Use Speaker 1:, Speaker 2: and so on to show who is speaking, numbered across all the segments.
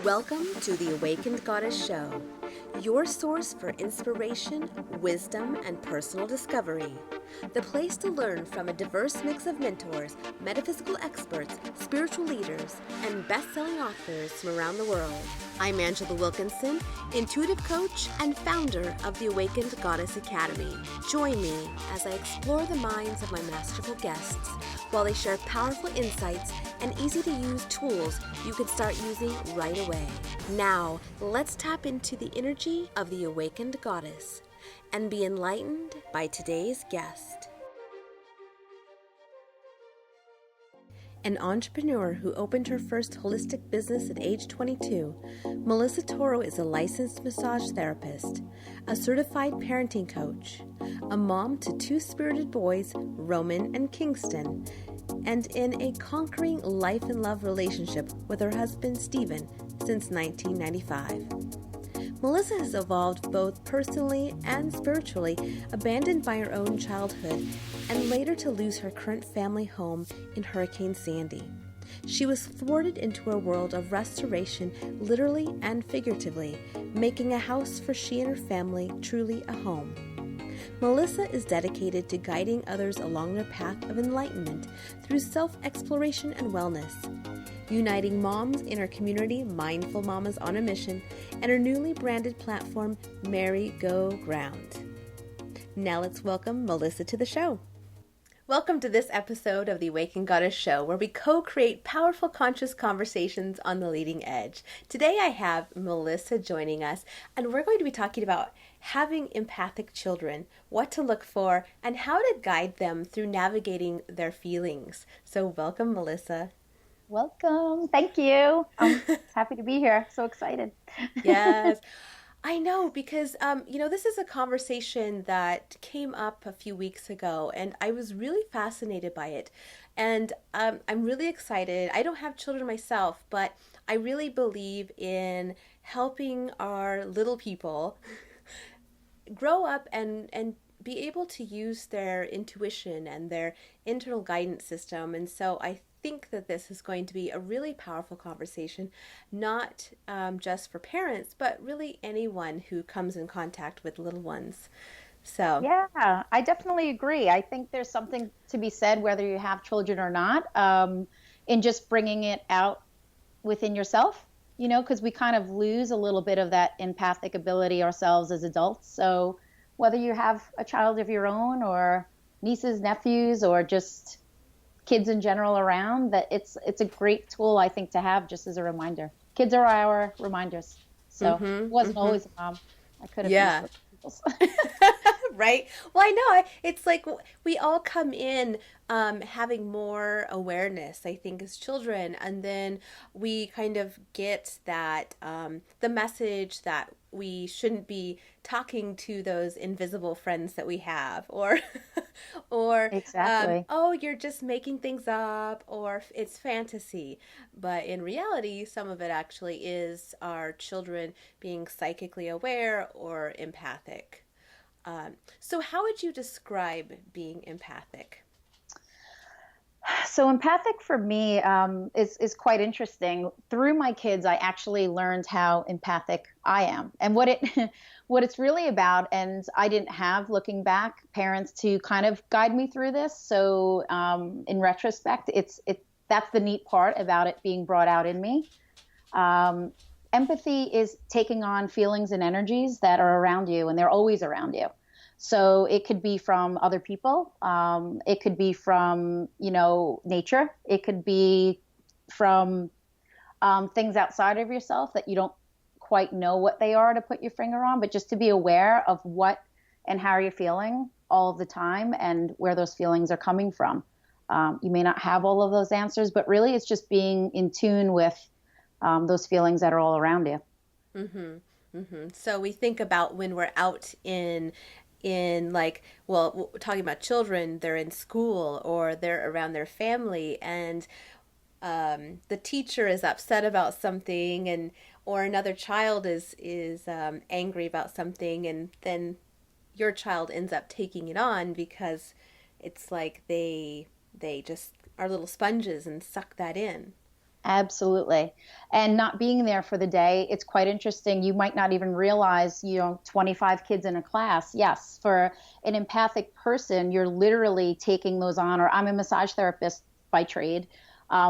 Speaker 1: Welcome to the Awakened Goddess Show, your source for inspiration, wisdom, and personal discovery. The place to learn from a diverse mix of mentors, metaphysical experts, spiritual leaders, and best-selling authors from around the world. I'm Angela Wilkinson, intuitive coach and founder of the Awakened Goddess Academy. Join me as I explore the minds of my masterful guests while they share powerful insights and easy-to-use tools you can start using right away. Now, let's tap into the energy of the Awakened Goddess and be enlightened by today's guest. An entrepreneur who opened her first holistic business at age 22, Melissa Toro is a licensed massage therapist, a certified parenting coach, a mom to two spirited boys, Roman and Kingston, and in a conquering life and love relationship with her husband, Stephen, since 1995. Melissa has evolved both personally and spiritually, abandoned by her own childhood, and later to lose her current family home in Hurricane Sandy. She was thwarted into a world of restoration, literally and figuratively, making a house for she and her family truly a home. Melissa is dedicated to guiding others along their path of enlightenment through self-exploration and wellness, uniting moms in her community, Mindful Mamas on a Mission, and her newly branded platform, Merry Go Ground. Now let's welcome Melissa to the show. Welcome to this episode of the Awakened Goddess Show, where we co-create powerful conscious conversations on the leading edge. Today I have Melissa joining us, and we're going to be talking about having empathic children, what to look for, and how to guide them through navigating their feelings. So welcome, Melissa.
Speaker 2: Welcome. Thank you. I'm happy to be here. So excited.
Speaker 1: Yes. I know because, this is a conversation that came up a few weeks ago, and I was really fascinated by it. And I'm really excited. I don't have children myself, but I really believe in helping our little people grow up and be able to use their intuition and their internal guidance system. And so I think that this is going to be a really powerful conversation, not just for parents, but really anyone who comes in contact with little ones. So,
Speaker 2: Yeah, I definitely agree. I think there's something to be said, whether you have children or not, in just bringing it out within yourself, because we kind of lose a little bit of that empathic ability ourselves as adults. So whether you have a child of your own or nieces, nephews, or just kids in general around, that it's a great tool, I think, to have just as a reminder. Kids are our reminders. So I wasn't always a mom. I could have used
Speaker 1: yeah.
Speaker 2: those tools.
Speaker 1: Right? Well, I know. It's like we all come in having more awareness, I think, as children. And then we kind of get that the message that we shouldn't be talking to those invisible friends that we have, or or
Speaker 2: Exactly.
Speaker 1: oh, you're just making things up, or it's fantasy. But in reality, some of it actually is our children being psychically aware or empathic. So how would you describe being empathic?
Speaker 2: So empathic for me is quite interesting. Through my kids, I actually learned how empathic I am and what it what it's really about. And I didn't have, looking back, parents to kind of guide me through this. So in retrospect, it that's the neat part about it being brought out in me. Um, Empathy is taking on feelings and energies that are around you, and they're always around you. So it could be from other people. It could be from, nature. It could be from things outside of yourself that you don't quite know what they are to put your finger on, but just to be aware of what and how you're feeling all of the time and where those feelings are coming from. You may not have all of those answers, but really it's just being in tune with those feelings that are all around you.
Speaker 1: Mm-hmm. Mm-hmm. So we think about when we're out in like, well, talking about children, they're in school or they're around their family, and the teacher is upset about something, and or another child is angry about something, and then your child ends up taking it on because it's like they just are little sponges and suck that in.
Speaker 2: Absolutely. And not being there for the day, it's quite interesting. You might not even realize, 25 kids in a class. Yes, for an empathic person, you're literally taking those on, or I'm a massage therapist by trade.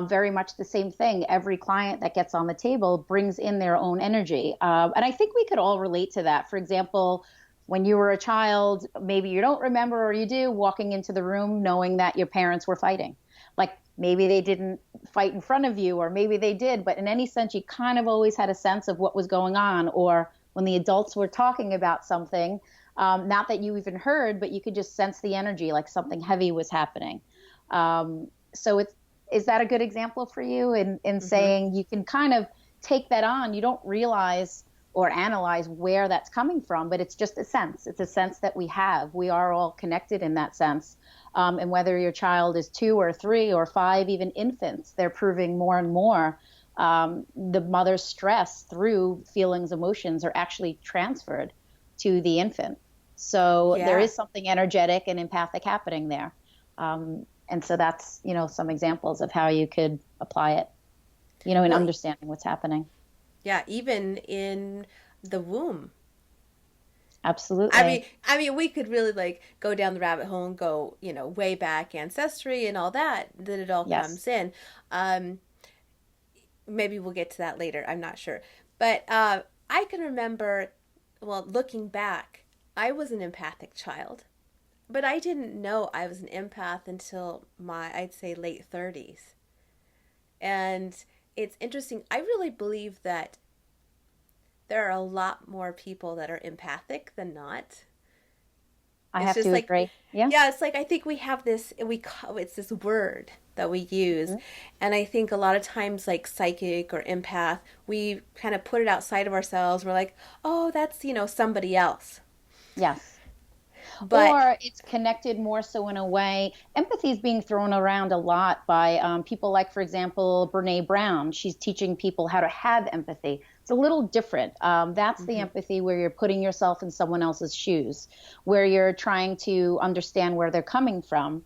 Speaker 2: Very much the same thing. Every client that gets on the table brings in their own energy. And I think we could all relate to that. For example, when you were a child, maybe you don't remember or you do, walking into the room knowing that your parents were fighting. Like maybe they didn't fight in front of you, or maybe they did, but in any sense, you kind of always had a sense of what was going on. Or when the adults were talking about something, not that you even heard, but you could just sense the energy, like something heavy was happening. So is that a good example for you in saying you can kind of take that on? You don't realize or analyze where that's coming from, but it's just a sense. It's a sense that we have. We are all connected in that sense. And whether your child is 2 or 3 or 5, even infants, they're proving more and more the mother's stress through feelings, emotions are actually transferred to the infant. So there is something energetic and empathic happening there. And so that's, some examples of how you could apply it, in understanding what's happening.
Speaker 1: Yeah, even in the womb.
Speaker 2: Absolutely.
Speaker 1: I mean, we could really like go down the rabbit hole and go, way back ancestry and all that. Then it all comes in. Maybe we'll get to that later. I'm not sure, but I can remember. Well, looking back, I was an empathic child, but I didn't know I was an empath until I'd say late 30s, and it's interesting. I really believe that there are a lot more people that are empathic than not.
Speaker 2: I have to agree. Yeah,
Speaker 1: it's like I think we have this. It's this word that we use, and I think a lot of times, like psychic or empath, we kind of put it outside of ourselves. We're like, oh, that's somebody else.
Speaker 2: Yes. Or it's connected more so in a way. Empathy is being thrown around a lot by people like, for example, Brene Brown. She's teaching people how to have empathy. It's a little different. That's the empathy where you're putting yourself in someone else's shoes, where you're trying to understand where they're coming from.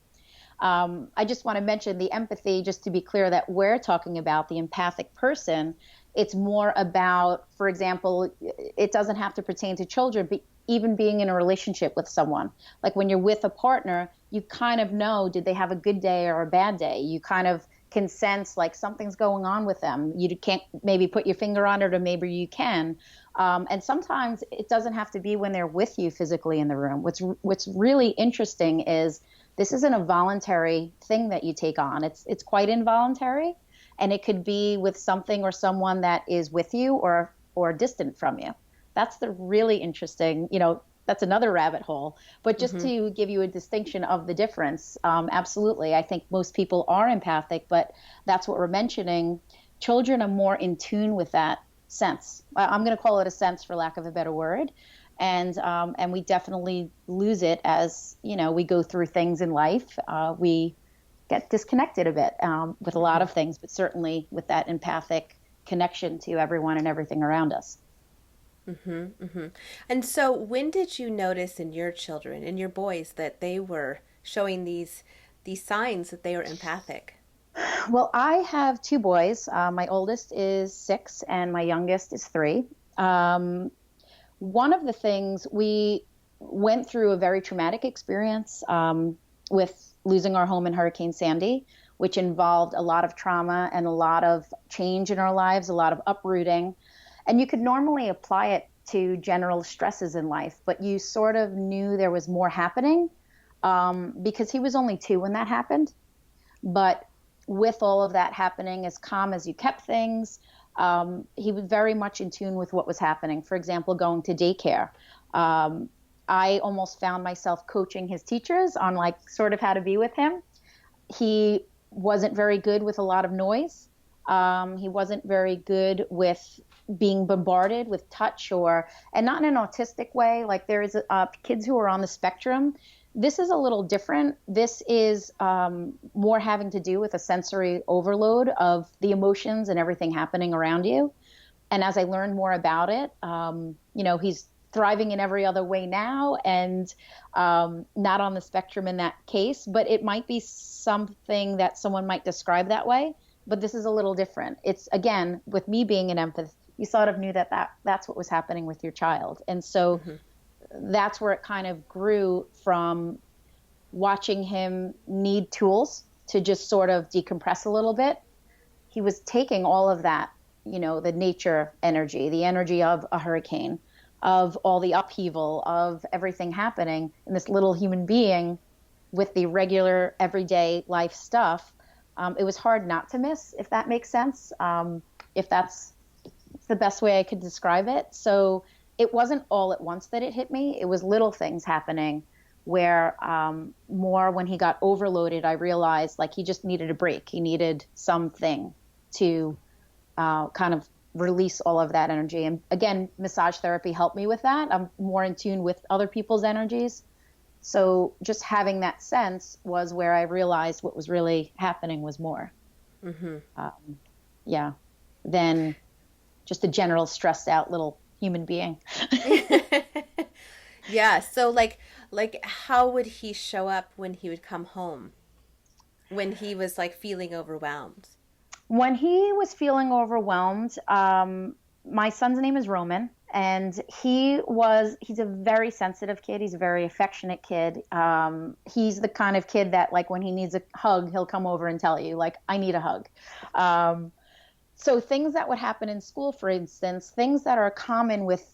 Speaker 2: I just want to mention the empathy, just to be clear that we're talking about the empathic person. It's more about, for example, it doesn't have to pertain to children, but even being in a relationship with someone. Like when you're with a partner, you kind of know, did they have a good day or a bad day? You kind of can sense like something's going on with them. You can't maybe put your finger on it, or maybe you can. And sometimes it doesn't have to be when they're with you physically in the room. What's really interesting is this isn't a voluntary thing that you take on. It's quite involuntary, and it could be with something or someone that is with you or distant from you. That's the really interesting, that's another rabbit hole. But just to give you a distinction of the difference, absolutely. I think most people are empathic, but that's what we're mentioning. Children are more in tune with that sense. I'm going to call it a sense for lack of a better word. And we definitely lose it as, we go through things in life. We get disconnected a bit with a lot of things, but certainly with that empathic connection to everyone and everything around us.
Speaker 1: And so when did you notice in your children, in your boys, that they were showing these signs that they were empathic?
Speaker 2: Well, I have 2 boys. My oldest is 6 and my youngest is 3. One of the things, we went through a very traumatic experience with losing our home in Hurricane Sandy, which involved a lot of trauma and a lot of change in our lives, a lot of uprooting. And you could normally apply it to general stresses in life, but you sort of knew there was more happening because he was only 2 when that happened. But with all of that happening, as calm as you kept things, he was very much in tune with what was happening. For example, going to daycare. I almost found myself coaching his teachers on like sort of how to be with him. He wasn't very good with a lot of noise. He wasn't very good with being bombarded with touch, and not in an autistic way. Like there is kids who are on the spectrum. This is a little different. This is more having to do with a sensory overload of the emotions and everything happening around you. And as I learned more about it, he's thriving in every other way now, and not on the spectrum in that case, but it might be something that someone might describe that way. but this is a little different. It's, again, with me being an empath, you sort of knew that's what was happening with your child. And so that's where it kind of grew from watching him need tools to just sort of decompress a little bit. He was taking all of that, the nature energy, the energy of a hurricane, of all the upheaval, of everything happening, and this little human being with the regular everyday life stuff. It was hard not to miss, if that makes sense, if that's the best way I could describe it. So it wasn't all at once that it hit me. It was little things happening where more when he got overloaded, I realized like he just needed a break. He needed something to kind of release all of that energy. And again, massage therapy helped me with that. I'm more in tune with other people's energies. So just having that sense was where I realized what was really happening was more. Than just a general stressed out little human being.
Speaker 1: Yeah. So like how would he show up when he would come home? When he was like feeling overwhelmed?
Speaker 2: When he was feeling overwhelmed, my son's name is Roman, and he's a very sensitive kid. He's a very affectionate kid. He's the kind of kid that like when he needs a hug, he'll come over and tell you like, I need a hug. So things that would happen in school, for instance, things that are common with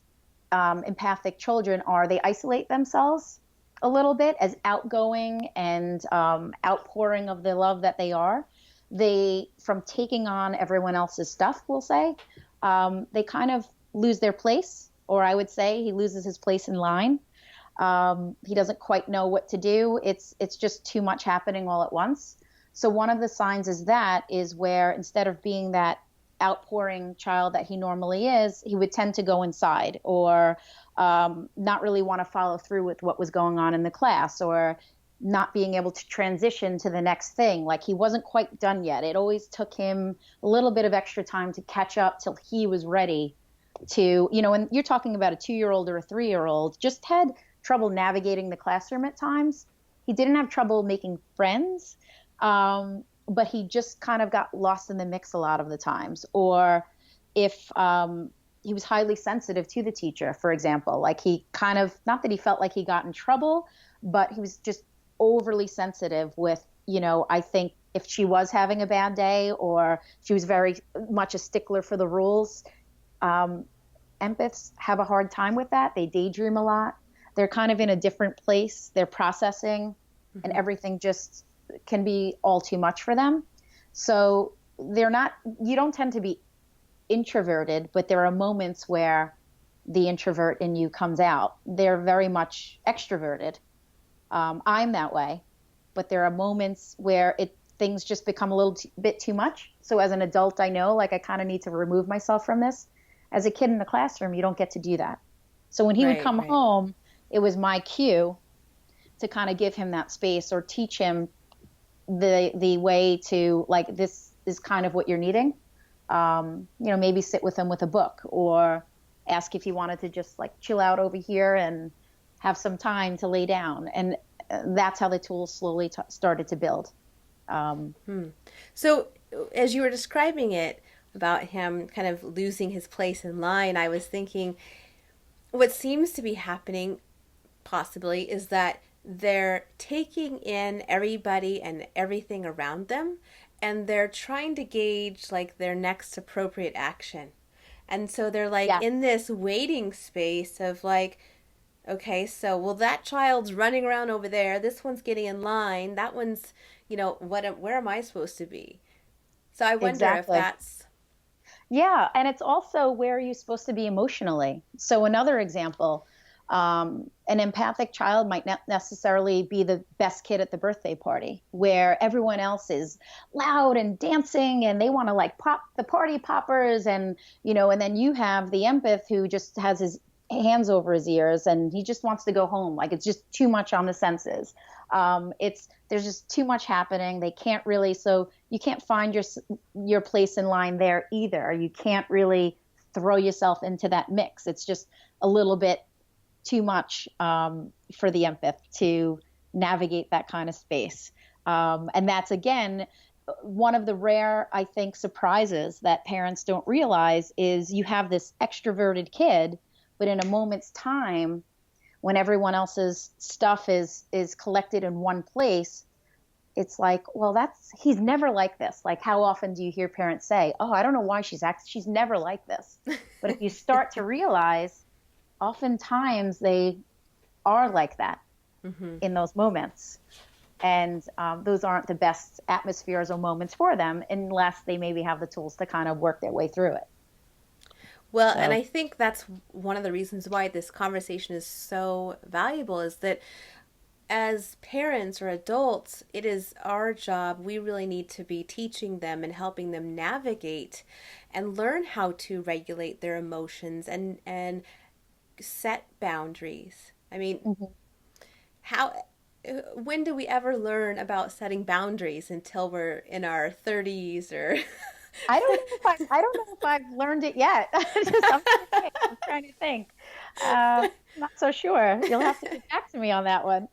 Speaker 2: empathic children are they isolate themselves a little bit as outgoing and outpouring of the love that they are. They, from taking on everyone else's stuff, we'll say, they kind of lose their place, or I would say he loses his place in line. He doesn't quite know what to do. It's just too much happening all at once. So one of the signs is where instead of being that outpouring child that he normally is, he would tend to go inside or not really want to follow through with what was going on in the class, or not being able to transition to the next thing. Like he wasn't quite done yet. It always took him a little bit of extra time to catch up till he was ready to, and you're talking about a 2-year-old or a 3-year-old, just had trouble navigating the classroom at times. He didn't have trouble making friends, but he just kind of got lost in the mix a lot of the times. Or if he was highly sensitive to the teacher, for example, like he kind of, not that he felt like he got in trouble, but he was just overly sensitive with, I think if she was having a bad day or she was very much a stickler for the rules, empaths have a hard time with that. They daydream a lot. They're kind of in a different place. They're processing and everything just can be all too much for them. So you don't tend to be introverted, but there are moments where the introvert in you comes out. They're very much extroverted. I'm that way, but there are moments where things just become a little bit too much. So as an adult, I know like I kind of need to remove myself from this. As a kid in the classroom, you don't get to do that. So when he would come home, it was my cue to kind of give him that space or teach him the way to, like, this is kind of what you're needing. Maybe sit with him with a book or ask if he wanted to just like chill out over here and have some time to lay down. And that's how the tools slowly started to build.
Speaker 1: So as you were describing it about him kind of losing his place in line, I was thinking what seems to be happening possibly is that they're taking in everybody and everything around them, and they're trying to gauge like their next appropriate action. And so they're like in this waiting space of like, okay, so well, that child's running around over there. This one's getting in line. That one's, where am I supposed to be? So I wonder if that's.
Speaker 2: Yeah. And it's also where are you supposed to be emotionally? So another example, an empathic child might not necessarily be the best kid at the birthday party where everyone else is loud and dancing and they want to like pop the party poppers and then you have the empath who just has his hands over his ears and he just wants to go home. Like it's just too much on the senses. There's just too much happening. They can't really, so you can't find your place in line there either. You can't really throw yourself into that mix. It's just a little bit too much for the empath to navigate that kind of space. And that's, again, one of the rare, I think, surprises that parents don't realize is you have this extroverted kid, but in a moment's time, when everyone else's stuff is collected in one place, it's like, well, he's never like this. Like, how often do you hear parents say, "Oh, I don't know why she's never like this." But if you start to realize, oftentimes they are like that in those moments. And those aren't the best atmospheres or moments for them unless they maybe have the tools to kind of work their way through it.
Speaker 1: Well,
Speaker 2: So,
Speaker 1: and I think that's one of the reasons why this conversation is so valuable is that as parents or adults, it is our job. We really need to be teaching them and helping them navigate and learn how to regulate their emotions and set boundaries. I mean, how when do we ever learn about setting boundaries until we're in our 30s or
Speaker 2: I don't know if I've learned it yet. I'm trying to think. Not so sure. You'll have to get back to me on that one.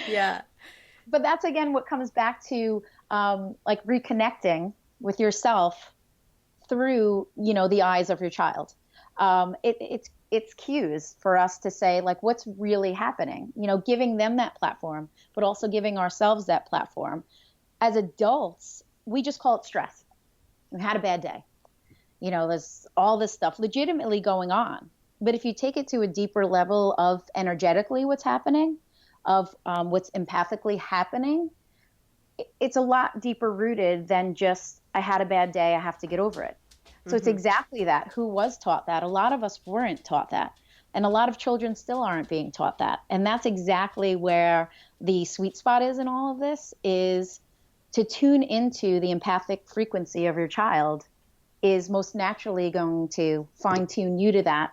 Speaker 1: Yeah.
Speaker 2: But that's again what comes back to like reconnecting with yourself through, the eyes of your child. It's cues for us to say, like, what's really happening, giving them that platform, but also giving ourselves that platform. As adults, we just call it stress. We had a bad day. There's all this stuff legitimately going on. But if you take it to a deeper level of energetically what's happening, of what's empathically happening, it's a lot deeper rooted than just, I had a bad day, I have to get over it. So it's exactly that. Who was taught that? A lot of us weren't taught that. And a lot of children still aren't being taught that. And that's exactly where the sweet spot is in all of this, is to tune into the empathic frequency of your child is most naturally going to fine tune you to that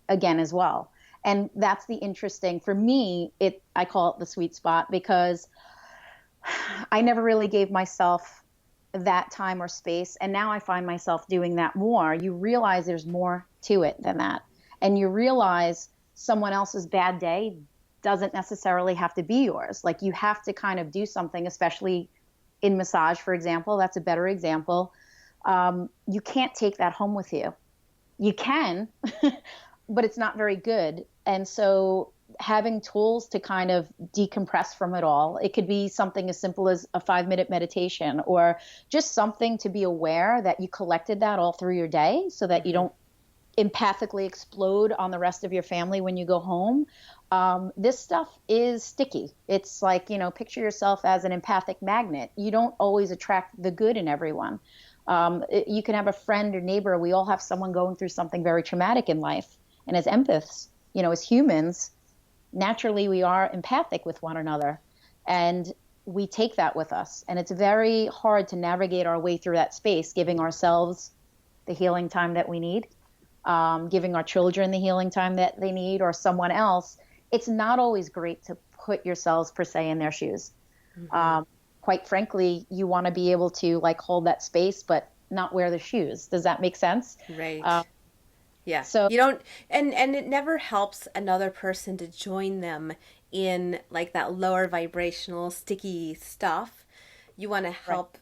Speaker 2: again as well. And that's the interesting, for me, I call it the sweet spot, because I never really gave myself that time or space. And now I find myself doing that more. You realize there's more to it than that. And you realize someone else's bad day doesn't necessarily have to be yours. Like, you have to kind of do something, especially in massage, for example. That's a better example. You can't take that home with you. You can, but it's not very good. And so having tools to kind of decompress from it all, it could be something as simple as a 5-minute meditation, or just something to be aware that you collected that all through your day so that you don't empathically explode on the rest of your family when you go home. This stuff is sticky. It's like, picture yourself as an empathic magnet. You don't always attract the good in everyone. You can have a friend or neighbor. We all have someone going through something very traumatic in life. And as empaths, as humans, naturally we are empathic with one another. And we take that with us. And it's very hard to navigate our way through that space, giving ourselves the healing time that we need, giving our children the healing time that they need, or someone else. It's not always great to put yourselves, per se, in their shoes. Quite frankly, you want to be able to hold that space, but not wear the shoes. Does that make sense?
Speaker 1: Right. Yeah.
Speaker 2: So
Speaker 1: you don't, and it never helps another person to join them in that lower vibrational, sticky stuff. You want to help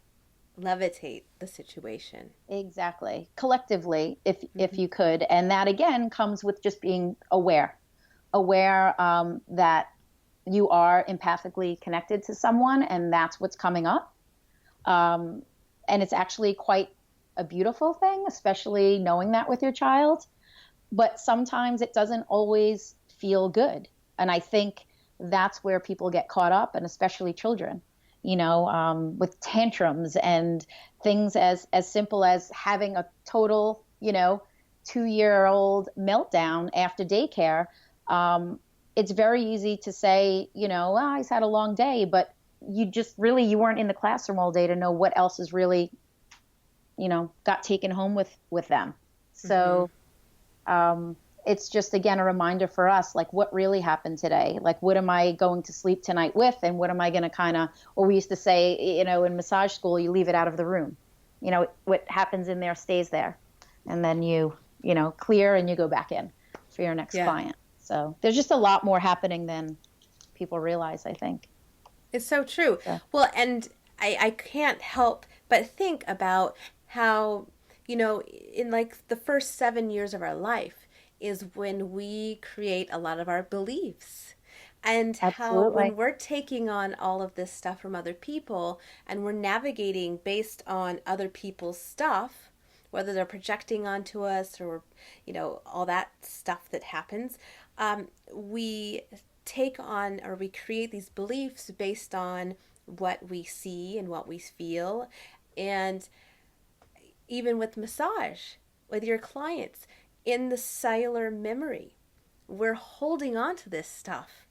Speaker 1: levitate the situation.
Speaker 2: Exactly. Collectively, if you could. And that again comes with just being aware that you are empathically connected to someone, and that's what's coming up. And it's actually quite a beautiful thing, especially knowing that with your child. But sometimes it doesn't always feel good. And I think that's where people get caught up, and especially children, with tantrums and things as simple as having a total, 2-year-old meltdown after daycare. It's very easy to say, he's had a long day, but you weren't in the classroom all day to know what else is really, got taken home with them. So it's just, again, a reminder for us, what really happened today? What am I going to sleep tonight with? And what am I going to or we used to say, in massage school, you leave it out of the room. What happens in there stays there. And then you clear and you go back in for your next client. So there's just a lot more happening than people realize, I think.
Speaker 1: It's so true.
Speaker 2: Yeah.
Speaker 1: Well, and I can't help but think about how, in like the first 7 years of our life is when we create a lot of our beliefs. And how when
Speaker 2: Absolutely.
Speaker 1: we're taking on all of this stuff from other people and we're navigating based on other people's stuff, whether they're projecting onto us or, all that stuff that happens, we take on or we create these beliefs based on what we see and what we feel. And even with massage, with your clients, in the cellular memory, we're holding on to this stuff.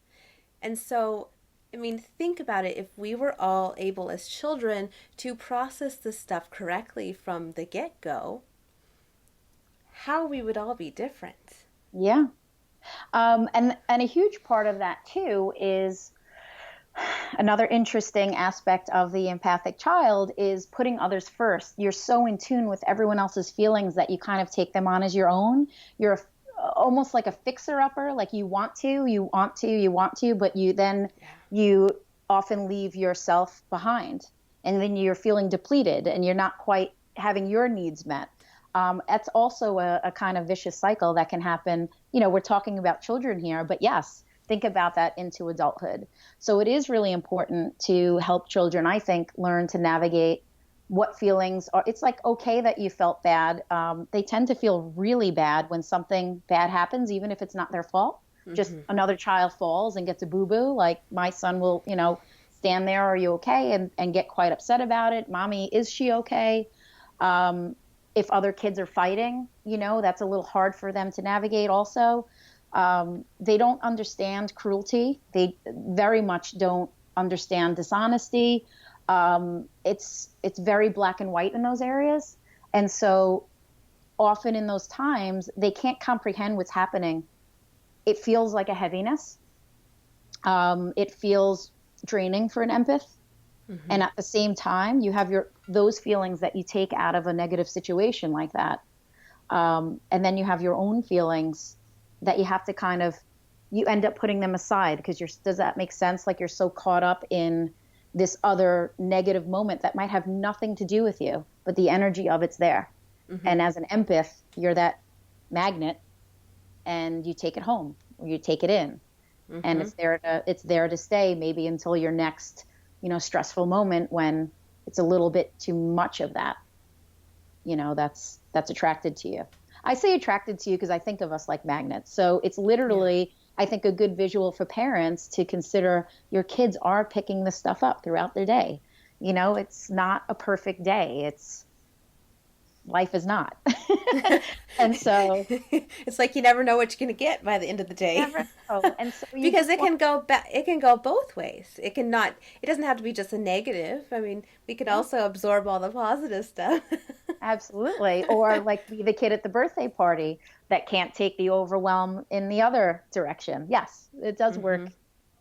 Speaker 1: And so, I mean, think about it. If we were all able as children to process this stuff correctly from the get go, how we would all be different.
Speaker 2: Yeah. And a huge part of that too is another interesting aspect of the empathic child is putting others first. You're so in tune with everyone else's feelings that you kind of take them on as your own. You're almost like a fixer-upper, like you want to, but you often leave yourself behind. And then you're feeling depleted and you're not quite having your needs met. That's also a kind of vicious cycle that can happen. We're talking about children here, but yes, think about that into adulthood. So it is really important to help children, I think, learn to navigate what feelings are. It's like, okay, that you felt bad. They tend to feel really bad when something bad happens, even if it's not their fault. Mm-hmm. Just another child falls and gets a boo-boo. Like my son will, stand there, are you okay? And get quite upset about it. Mommy, is she okay? If other kids are fighting, that's a little hard for them to navigate also. They don't understand cruelty. They very much don't understand dishonesty. It's very black and white in those areas. And so often in those times, they can't comprehend what's happening. It feels like a heaviness. It feels draining for an empath. Mm-hmm. And at the same time, you have those feelings that you take out of a negative situation like that. And then you have your own feelings that you have to you end up putting them aside because does that make sense? Like you're so caught up in this other negative moment that might have nothing to do with you, but the energy of it's there. Mm-hmm. And as an empath, you're that magnet and you take it home or you take it in. Mm-hmm. And it's there to stay maybe until your next, stressful moment when it's a little bit too much of that, that's attracted to you. I say attracted to you because I think of us like magnets. So it's literally, I think, a good visual for parents to consider your kids are picking this stuff up throughout their day. It's not a perfect day. Life is not. And so
Speaker 1: it's like you never know what you're going to get by the end of the day.
Speaker 2: Never know. And so
Speaker 1: because it can go both ways. It doesn't have to be just a negative. I mean, we could also absorb all the positive stuff.
Speaker 2: Absolutely. Or like the kid at the birthday party that can't take the overwhelm in the other direction. Yes, it does work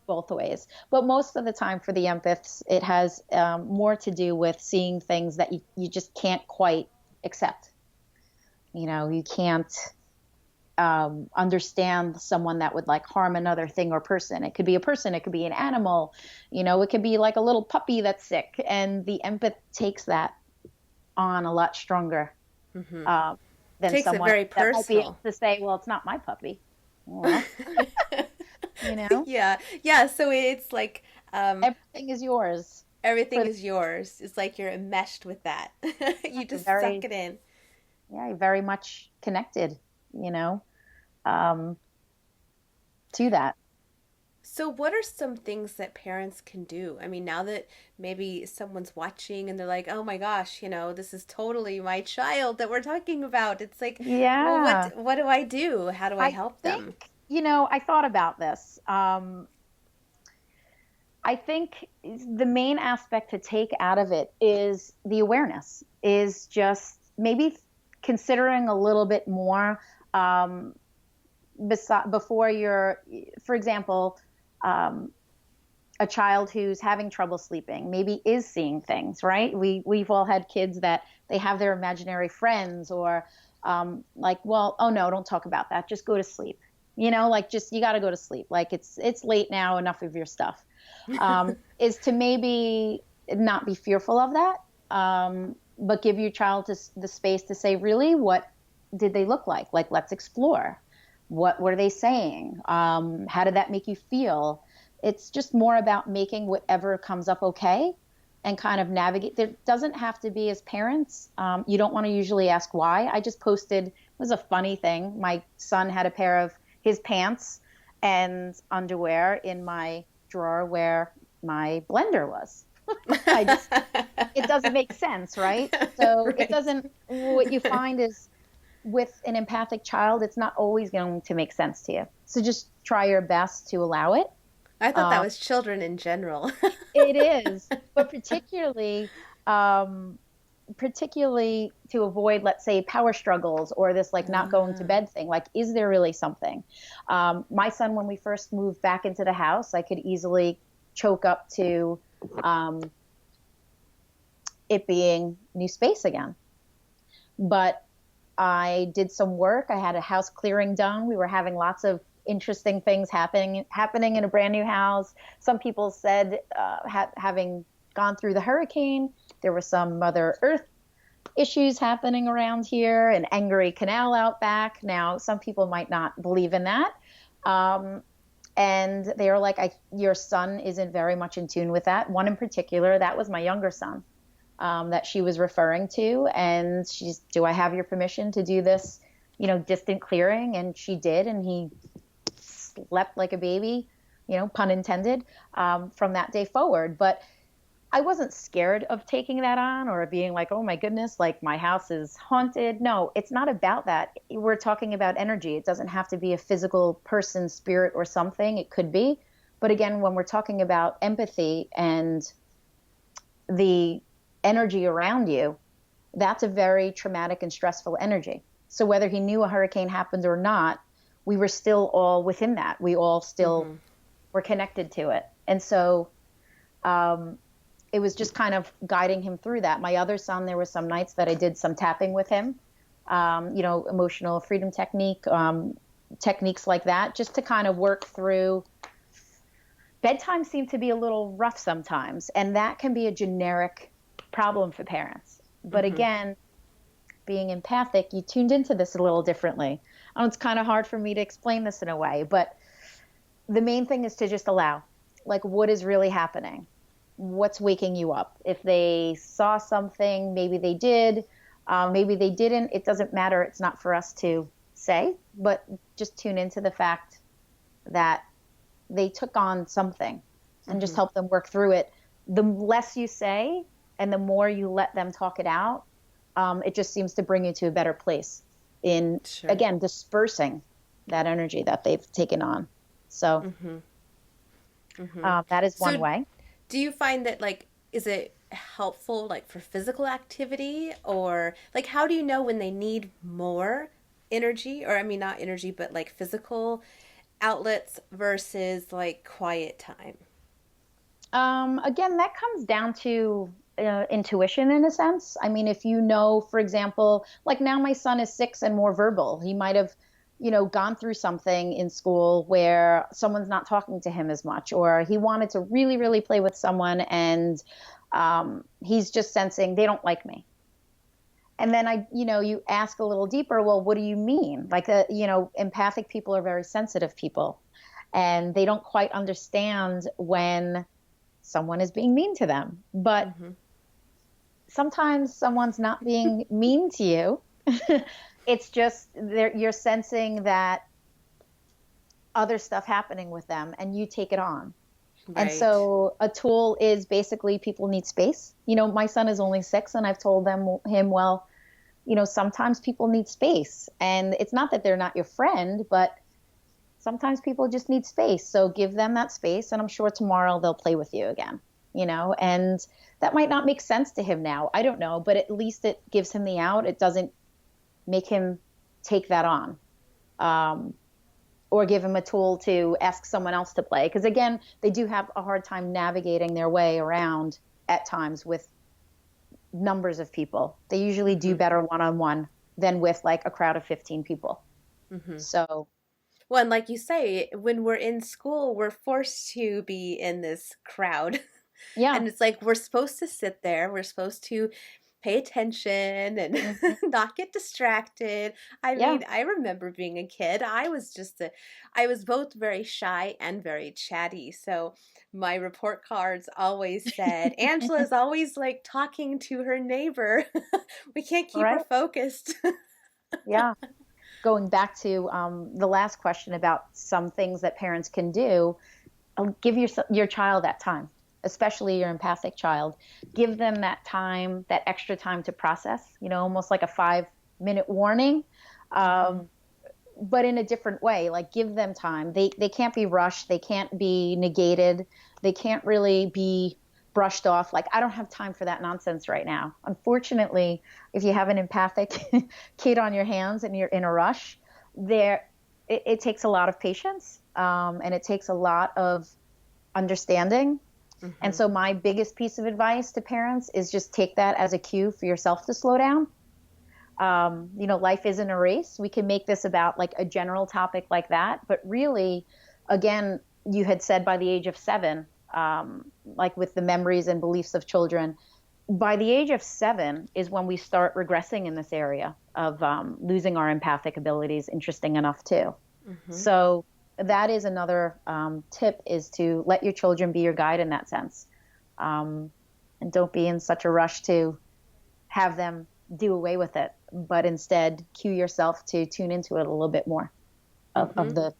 Speaker 2: both ways. But most of the time for the empaths, it has more to do with seeing things that you just can't quite accept. You can't understand someone that would like harm another thing or person. It could be a person, it could be an animal, it could be like a little puppy that's sick. And the empath takes that on a lot stronger than
Speaker 1: takes
Speaker 2: someone
Speaker 1: it very
Speaker 2: that might be
Speaker 1: personal
Speaker 2: able to say, well, it's not my puppy. Well,
Speaker 1: Yeah. So it's like
Speaker 2: everything is yours.
Speaker 1: Everything is yours. It's like you're enmeshed with that. You just suck it in.
Speaker 2: Yeah, you're very much connected, to that.
Speaker 1: So what are some things that parents can do? I mean, now that maybe someone's watching and they're like, oh my gosh, this is totally my child that we're talking about. It's like, well, what do I do? How do I help them?
Speaker 2: I thought about this. I think the main aspect to take out of it is the awareness, is just maybe considering a little bit more before for example, a child who's having trouble sleeping maybe is seeing things, right? We've all had kids that they have their imaginary friends or well, oh no, don't talk about that. Just go to sleep. You got to go to sleep. Like it's late now, enough of your stuff. Is to maybe not be fearful of that, but give your child the space to say, really, what did they look like? Like, let's explore. What were they saying? How did that make you feel? It's just more about making whatever comes up okay and kind of navigate. There doesn't have to be, as parents, you don't want to usually ask why. I just posted, it was a funny thing. My son had a pair of his pants and underwear in my drawer where my blender was. I just, it doesn't make sense, right? So it
Speaker 1: Right.
Speaker 2: doesn't, what you find is with an empathic child, it's not always going to make sense to you. So just try your best to allow it.
Speaker 1: I thought that
Speaker 2: Um,
Speaker 1: was children in general.
Speaker 2: it is, but um, particularly to avoid, let's say, power struggles or this like not going to
Speaker 1: Ah,
Speaker 2: bed thing. Like, is there really something? My son, when we first moved back into the house, I could easily choke up to um, it being new space again. But I did some work. I had a house clearing done. We were having lots of interesting things happening in a brand new house. Some people said, having gone through the hurricane, there were some Mother Earth issues happening around here, an angry canal out back. Now, some people might not believe in that. Um, and they were like, your son isn't very much in tune with that. One in particular, that was my younger son, that she was referring to. And she's, do I have your permission to do this, distant clearing? And she did. And he slept like a baby, pun intended, from that day forward. But I wasn't scared of taking that on or being like, oh my goodness, like my house is haunted. No, it's not about that. We're talking about energy. It doesn't have to be a physical person, spirit, or something. It could be. But again, when we're talking about empathy and the energy around you, that's a very traumatic and stressful energy. So whether he knew a hurricane happened or not, we were still all within that. We all still
Speaker 1: mm-hmm.
Speaker 2: were connected to it. And so um, it was just kind of guiding him through that. My other son, there were some nights that I did some tapping with him, emotional freedom techniques like that, just to kind of work through. Bedtime seemed to be a little rough sometimes, and that can be a generic problem for parents. But
Speaker 1: Mm-hmm.
Speaker 2: again, being empathic, you tuned into this a little differently. It's kind of hard for me to explain this in a way, but the main thing is to just allow, like, what is really happening? What's waking you up? If they saw something, maybe they did, maybe they didn't. It doesn't matter. It's not for us to say, but just tune into the fact that they took on something and just
Speaker 1: Mm-hmm.
Speaker 2: help them work through it. The less you say and the more you let them talk it out, it just seems to bring you to a better place in,
Speaker 1: Sure.
Speaker 2: again, dispersing that energy that they've taken on. So
Speaker 1: Mm-hmm. Mm-hmm.
Speaker 2: that is one
Speaker 1: So
Speaker 2: way.
Speaker 1: do you find that like is it helpful like for physical activity or like how do you know when they need more energy or I mean not energy but like physical outlets versus like quiet time?
Speaker 2: Again, that comes down to intuition in a sense. I mean, if you know, for example, like now my son is 6 and more verbal. He might have, gone through something in school where someone's not talking to him as much, or he wanted to really, really play with someone and he's just sensing they don't like me. And then you ask a little deeper, well, what do you mean? Like, empathic people are very sensitive people and they don't quite understand when someone is being mean to them. But
Speaker 1: Mm-hmm.
Speaker 2: sometimes someone's not being mean to you. It's just you're sensing that other stuff happening with them and you take it on. And
Speaker 1: Right.
Speaker 2: so a tool is basically people need space. My son is only 6 and I've told him, well, sometimes people need space. And it's not that they're not your friend, but sometimes people just need space. So give them that space, and I'm sure tomorrow they'll play with you again, and that might not make sense to him now. I don't know, but at least it gives him the out. It doesn't make him take that on. Or give him a tool to ask someone else to play. Because again, they do have a hard time navigating their way around at times with numbers of people. They usually do
Speaker 1: Mm-hmm.
Speaker 2: better one on one than with like a crowd of 15 people.
Speaker 1: Mm-hmm.
Speaker 2: So
Speaker 1: Well, and like you say, when we're in school, we're forced to be in this crowd.
Speaker 2: Yeah.
Speaker 1: And it's like we're supposed to sit there, we're supposed to pay attention and
Speaker 2: Hmm.
Speaker 1: not get distracted. I
Speaker 2: Yeah.
Speaker 1: mean, I remember being a kid. I was both very shy and very chatty. So my report cards always said, Angela's always like talking to her neighbor. We can't keep her
Speaker 2: Right.
Speaker 1: focused.
Speaker 2: Yeah. Going back to the last question about some things that parents can do, give your child that time, especially your empathic child. Give them that time, that extra time to process, almost like a 5-minute warning,
Speaker 1: Hmm.
Speaker 2: but in a different way. Like give them time. They can't be rushed. They can't be negated. They can't really be brushed off. Like, I don't have time for that nonsense right now. Unfortunately, if you have an empathic kid on your hands and you're in a rush, it takes a lot of patience, and it takes a lot of understanding. And
Speaker 1: Hmm.
Speaker 2: so my biggest piece of advice to parents is just take that as a cue for yourself to slow down. Life isn't a race. We can make this about like a general topic like that, but really, again, you had said by the age of 7, like with the memories and beliefs of children, by the age of 7 is when we start regressing in this area of losing our empathic abilities, interesting enough too.
Speaker 1: Hmm.
Speaker 2: So that is another tip, is to let your children be your guide in that sense. Um, and don't be in such a rush to have them do away with it, but instead cue yourself to tune into it a little bit more of
Speaker 1: Hmm.
Speaker 2: the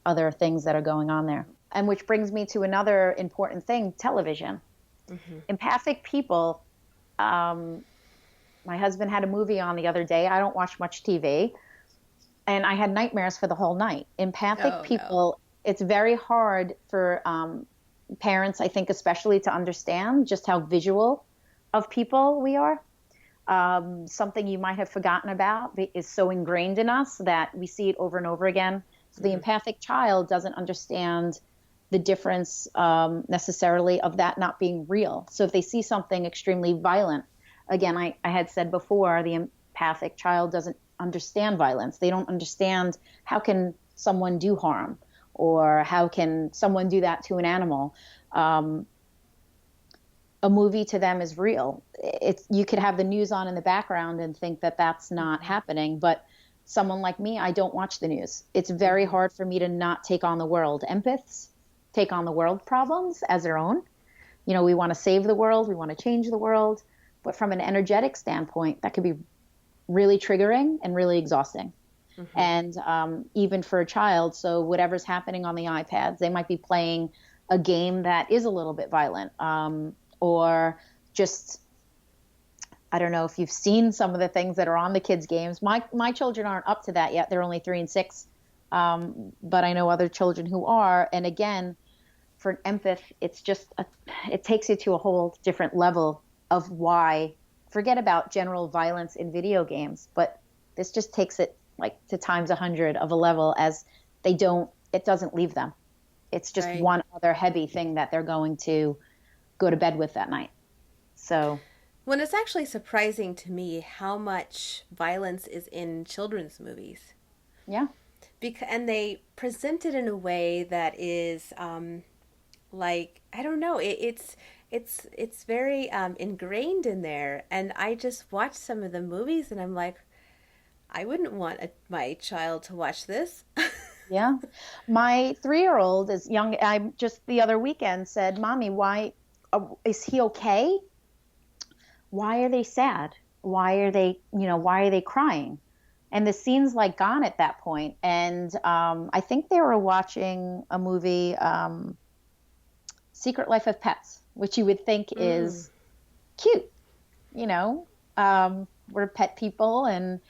Speaker 2: other things that are going on there. And which brings me to another important thing: television.
Speaker 1: Hmm.
Speaker 2: Empathic people, um, my husband had a movie on the other day. I don't watch much TV, and I had nightmares for the whole night. Empathic
Speaker 1: Oh no.
Speaker 2: people, it's very hard for parents, I think, especially to understand just how visual of people we are. Something you might have forgotten about is so ingrained in us that we see it over and over again. So the
Speaker 1: Hmm.
Speaker 2: empathic child doesn't understand the difference necessarily of that not being real. So if they see something extremely violent, again, I had said before, the empathic child doesn't understand violence. They don't understand how can someone do harm, or how can someone do that to an animal. Um, a movie to them is real. It's, you could have the news on in the background and think that that's not
Speaker 1: Hmm.
Speaker 2: happening, but someone like me, I don't watch the news. It's very
Speaker 1: Hmm.
Speaker 2: hard for me to not take on the world. Empaths take on the world problems as their own. We want to save the world, we want to change the world, but from an energetic standpoint, that could be really triggering and really exhausting.
Speaker 1: Hmm.
Speaker 2: And even for a child, so whatever's happening on the iPads, they might be playing a game that is a little bit violent, or just, I don't know if you've seen some of the things that are on the kids' games. My children aren't up to that yet; they're only 3 and 6, but I know other children who are. And again, for an empath, it takes you to a whole different level of why. Forget about general violence in video games, but this just takes it like to times 100 of a level, as it doesn't leave them. It's just
Speaker 1: Right.
Speaker 2: one other heavy thing that they're going to go to bed with that night. So,
Speaker 1: When it's actually surprising to me how much violence is in children's movies.
Speaker 2: yeah.
Speaker 1: And they present it in a way that is like, I don't know, it's very ingrained in there. And I just watch some of the movies and I'm like, I wouldn't want my child to watch this.
Speaker 2: Yeah. My 3-year-old is young. I just the other weekend said, Mommy, why is he okay? Why are they sad? Why are they crying? And the scene's like gone at that point. And I think they were watching a movie, Secret Life of Pets, which you would think
Speaker 1: Mm,
Speaker 2: is cute, we're pet people, and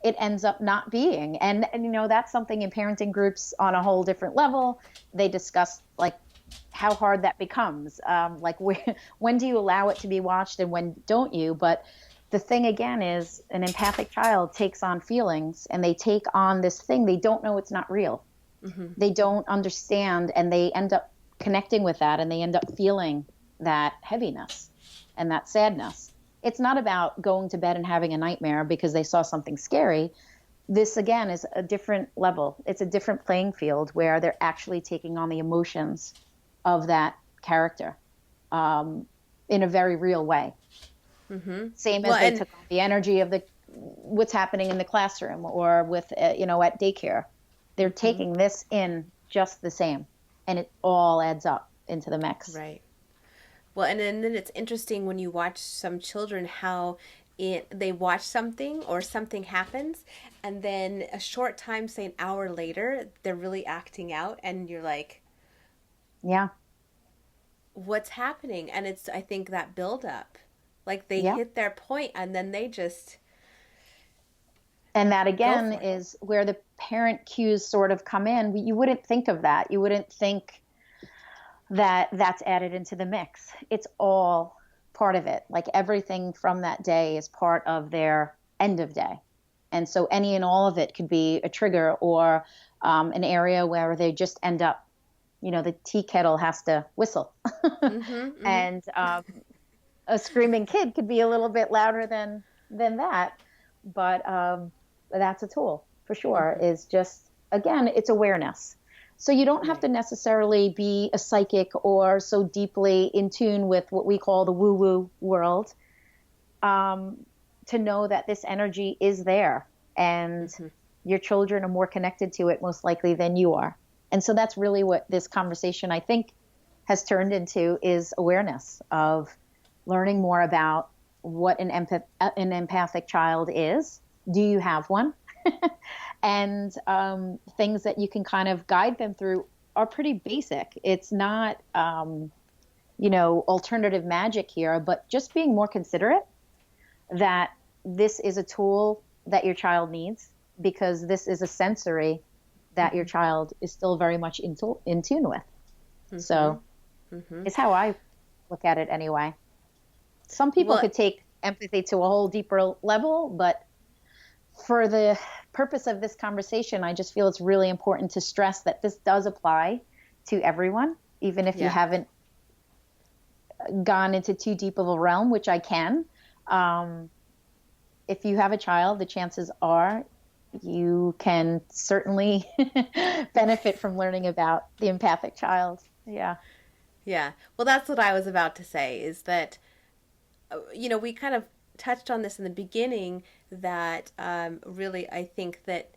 Speaker 2: it ends up not being. And that's something in parenting groups on a whole different level. They discuss like how hard that becomes. Like when do you allow it to be watched and when don't you? But the thing again is, an empathic child takes on feelings, and they take on this thing. They don't know it's not real.
Speaker 1: hmm.
Speaker 2: They don't understand, and they end up connecting with that, and they end up feeling that heaviness and that sadness. It's not about going to bed and having a nightmare because they saw something scary. This again is a different level. It's a different playing field where they're actually taking on the emotions of that character. in a very real way. Same
Speaker 1: Well,
Speaker 2: as they
Speaker 1: and
Speaker 2: took on the energy of the what's happening in the classroom or with at daycare. They're taking this in just the same, and it all adds up into the mix.
Speaker 1: right. Well, and then it's interesting when you watch some children how they watch something or something happens, and then a short time, say an hour later, they're really acting out, and you're like,
Speaker 2: Yeah,
Speaker 1: what's happening? And it's, I think, that build up. Like they
Speaker 2: yeah.
Speaker 1: hit their point and then they just
Speaker 2: And that
Speaker 1: go
Speaker 2: again
Speaker 1: for it.
Speaker 2: is where the parent cues sort of come in. You wouldn't think of that. You wouldn't think that that's added into the mix. It's all part of it. Like everything from that day is part of their end of day. And so any and all of it could be a trigger or an area where they just end up, the tea kettle has to whistle. And a screaming kid could be a little bit louder than that. But that's a tool for sure, is just, again, it's awareness. So you don't have
Speaker 1: Right.
Speaker 2: to necessarily be a psychic or so deeply in tune with what we call the woo-woo world to know that this energy is there and your children are more connected to it most likely than you are. And so that's really what this conversation, I think, has turned into, is awareness of learning more about what an empathic child is. Do you have one? And things that you can kind of guide them through are pretty basic. It's not, alternative magic here, but just being more considerate that this is a tool that your child needs, because this is a sensory that your child is still very much in tune with. So it's how I look at it anyway. Some people
Speaker 1: Well,
Speaker 2: could take empathy to a whole deeper level, but for the purpose of this conversation, I just feel it's really important to stress that this does apply to everyone, even if you
Speaker 1: yeah.
Speaker 2: haven't gone into too deep of a realm, which I can. If you have a child, the chances are you can certainly benefit from learning about the empathic child. Yeah.
Speaker 1: Yeah. Well, that's what I was about to say is that, we kind of touched on this in the beginning that really I think that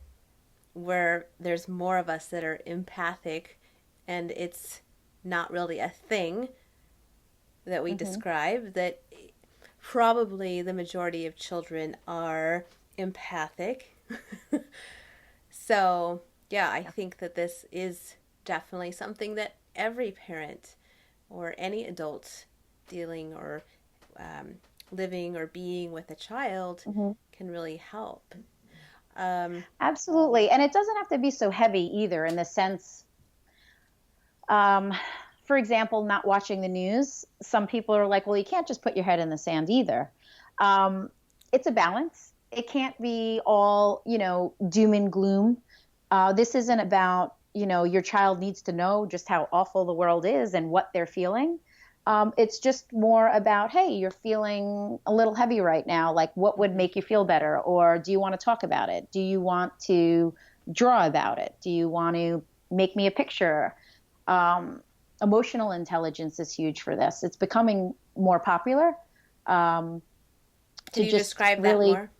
Speaker 1: where there's more of us that are empathic and it's not really a thing that we describe, that probably the majority of children are empathic. So, yeah, I think that this is definitely something that every parent or any adult dealing or living or being with a child can really help.
Speaker 2: Absolutely. And it doesn't have to be so heavy either, in the sense, for example, not watching the news. Some people are like, well, you can't just put your head in the sand either. It's a balance. It can't be all, doom and gloom. This isn't about, your child needs to know just how awful the world is and what they're feeling. It's just more about, hey, you're feeling a little heavy right now. Like, what would make you feel better? Or do you want to talk about it? Do you want to draw about it? Do you want to make me a picture? Emotional intelligence is huge for this. It's becoming more popular.
Speaker 1: Can you describe that more?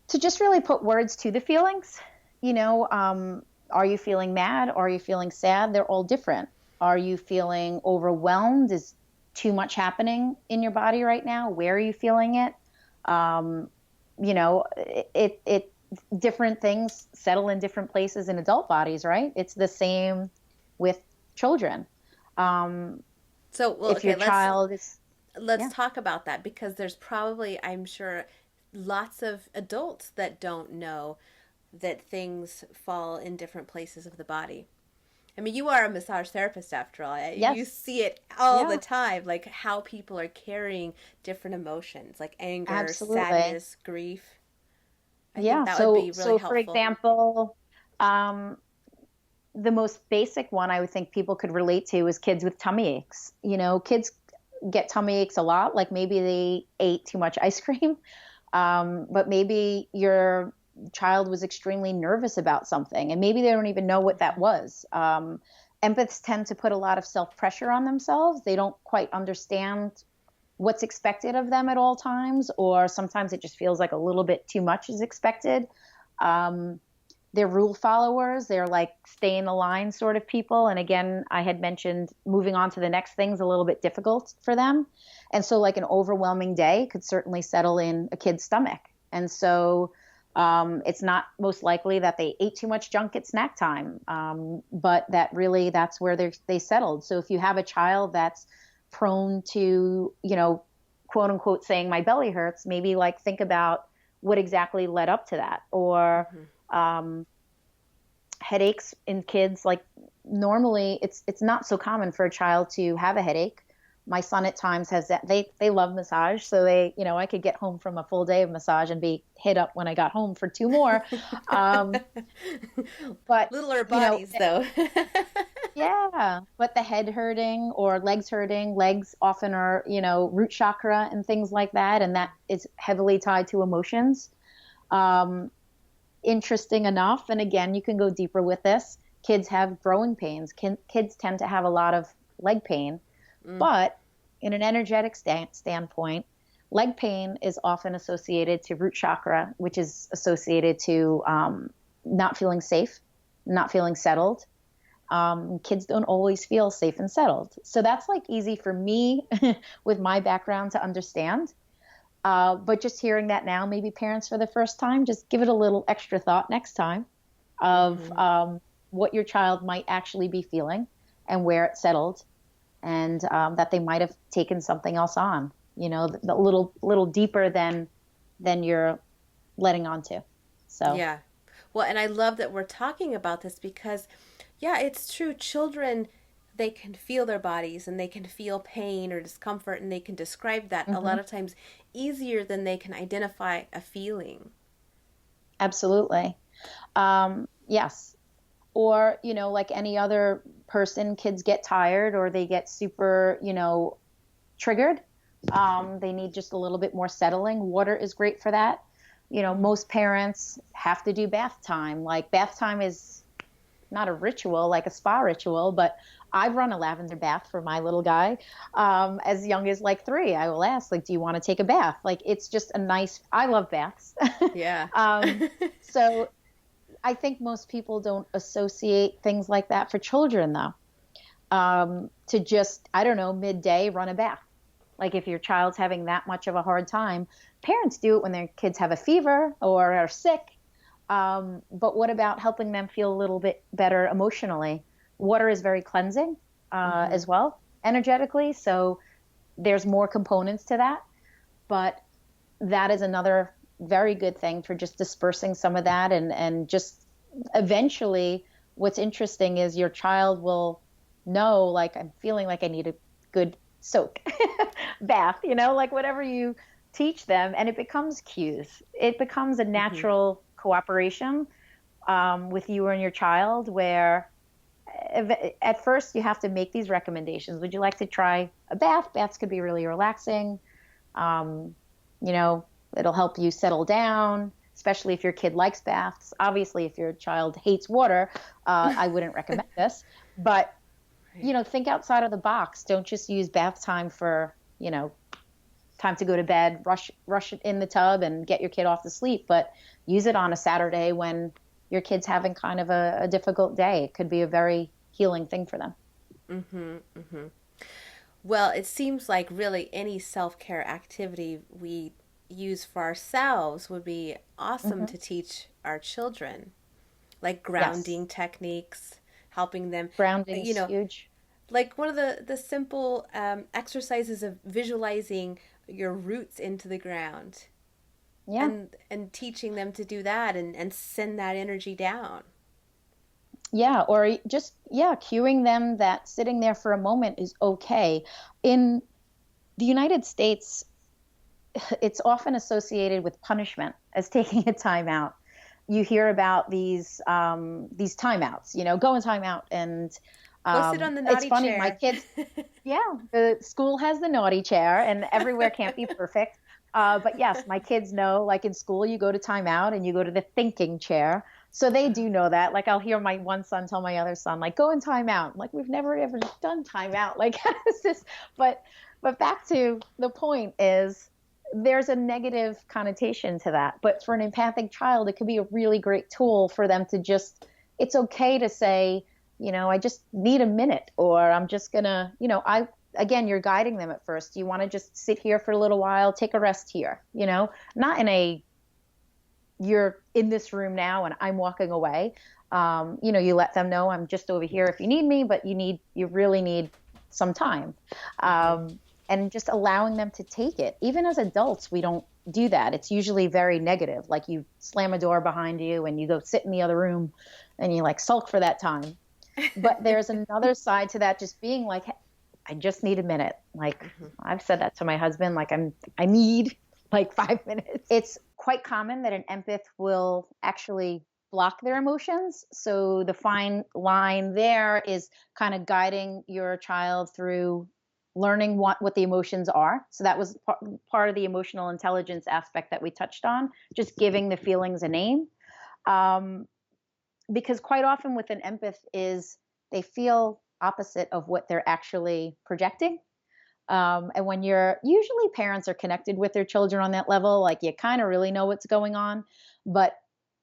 Speaker 2: To just really put words to the feelings. Are you feeling mad? Are you feeling sad? They're all different. Are you feeling overwhelmed? Is too much happening in your body right now? Where are you feeling it? It different things settle in different places in adult bodies, right? It's the same with children.
Speaker 1: So, well,
Speaker 2: If
Speaker 1: okay,
Speaker 2: your child is,
Speaker 1: let's talk about that, because there's probably, I'm sure, lots of adults that don't know that things fall in different places of the body. I mean, you are a massage therapist after all.
Speaker 2: yes,
Speaker 1: You see it all the
Speaker 2: yeah,
Speaker 1: time, like how people are carrying different emotions, like anger,
Speaker 2: absolutely.
Speaker 1: sadness, grief. I think
Speaker 2: Yeah.
Speaker 1: that would
Speaker 2: So,
Speaker 1: be really
Speaker 2: so for
Speaker 1: helpful.
Speaker 2: example, um, the most basic one I would think people could relate to is kids with tummy aches. Kids get tummy aches a lot, like maybe they ate too much ice cream, but maybe your child was extremely nervous about something, and maybe they don't even know what that was. Empaths tend to put a lot of self-pressure on themselves. They don't quite understand what's expected of them at all times, or sometimes it just feels like a little bit too much is expected. Um, they're rule followers. They're like stay in the line sort of people. And again, I had mentioned moving on to the next thing's a little bit difficult for them. And so like an overwhelming day could certainly settle in a kid's stomach. And so it's not most likely that they ate too much junk at snack time, but that really that's where they settled. So if you have a child that's prone to, quote unquote, saying my belly hurts, maybe like think about what exactly led up to that. Or headaches in kids, like normally it's not so common for a child to have a headache. My son at times has that. They love massage, so I could get home from a full day of massage and be hit up when I got home for two more. But
Speaker 1: littler bodies, though.
Speaker 2: Yeah, but the head hurting or legs hurting, legs often are, root chakra and things like that, and that is heavily tied to emotions. Interesting enough, and again, you can go deeper with this. Kids have growing pains. Kids tend to have a lot of leg pain. But in an energetic standpoint, leg pain is often associated to root chakra, which is associated to not feeling safe, not feeling settled. Kids don't always feel safe and settled. So that's like easy for me with my background to understand. But just hearing that now, maybe parents for the first time, just give it a little extra thought next time of what your child might actually be feeling and where it settled. And that they might have taken something else on, the little deeper than you're letting on to. So
Speaker 1: yeah, well, and I love that we're talking about this because, yeah, it's true. Children, they can feel their bodies and they can feel pain or discomfort, and they can describe that a lot of times easier than they can identify a feeling.
Speaker 2: Absolutely, yes. Or, like any other person, kids get tired or they get super, triggered. They need just a little bit more settling. Water is great for that. Most parents have to do bath time. Like bath time is not a ritual, like a spa ritual, but I've run a lavender bath for my little guy. As young as like 3, I will ask, like, do you want to take a bath? Like, it's just I love baths.
Speaker 1: Yeah.
Speaker 2: So I think most people don't associate things like that for children, though. To just, I don't know, midday run a bath. Like if your child's having that much of a hard time, parents do it when their kids have a fever or are sick. But what about helping them feel a little bit better emotionally? Water is very cleansing as well, energetically. So there's more components to that. But that is another very good thing for just dispersing some of that. And just eventually what's interesting is your child will know, like, I'm feeling like I need a good soak bath, like whatever you teach them. And it becomes cues. It becomes a natural cooperation with you and your child, where at first you have to make these recommendations. Would you like to try a bath? Baths could be really relaxing. It'll help you settle down, especially if your kid likes baths. Obviously, if your child hates water, I wouldn't recommend this. But, think outside of the box. Don't just use bath time for, time to go to bed, rush it in the tub and get your kid off to sleep. But use it on a Saturday when your kid's having kind of a difficult day. It could be a very healing thing for them.
Speaker 1: Well, it seems like really any self-care activity we use for ourselves would be awesome to teach our children, like grounding techniques, helping them.
Speaker 2: Grounding is huge.
Speaker 1: Like one of the simple exercises of visualizing your roots into the ground.
Speaker 2: Yeah.
Speaker 1: And teaching them to do that and send that energy down.
Speaker 2: Yeah, or just, cueing them that sitting there for a moment is okay. In the United States, it's often associated with punishment as taking a time out. You hear about these timeouts, go in timeout and
Speaker 1: go sit on the naughty
Speaker 2: it's funny,
Speaker 1: chair.
Speaker 2: My kids, the school has the naughty chair and everywhere can't be perfect. But yes, my kids know, like in school, you go to timeout and you go to the thinking chair. So they do know that. Like I'll hear my one son tell my other son, like, go in timeout. I'm like, we've never ever done timeout. Like it's just, but back to the point is there's a negative connotation to that. But for an empathic child, it could be a really great tool for them to just, it's okay to say, I just need a minute, or I'm just gonna, again, you're guiding them at first. You want to just sit here for a little while, take a rest here, not in a, you're in this room now and I'm walking away. You let them know I'm just over here if you need me, but you really need some time. And just allowing them to take it. Even as adults, we don't do that. It's usually very negative. Like you slam a door behind you and you go sit in the other room and you like sulk for that time. But there's another side to that, just being like, hey, I just need a minute. Like I've said that to my husband, like I need like 5 minutes. It's quite common that an empath will actually block their emotions. So the fine line there is kind of guiding your child through learning what the emotions are. So that was part of the emotional intelligence aspect that we touched on, just giving the feelings a name. Because quite often with an empath is they feel opposite of what they're actually projecting. And when usually parents are connected with their children on that level, like you kind of really know what's going on, but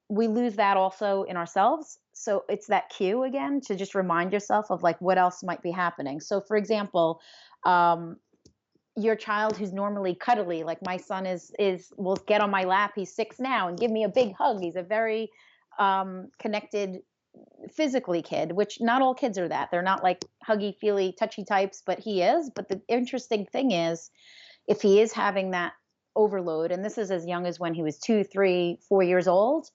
Speaker 2: we lose that also in ourselves. So it's that cue again to just remind yourself of like what else might be happening. So for example, your child who's normally cuddly, like my son will get on my lap. He's 6 now and give me a big hug. He's a very connected physically kid, which not all kids are that. They're not like huggy, feely, touchy types, but he is. But the interesting thing is, if he is having that overload, and this is as young as when he was 2, 3, 4 years old,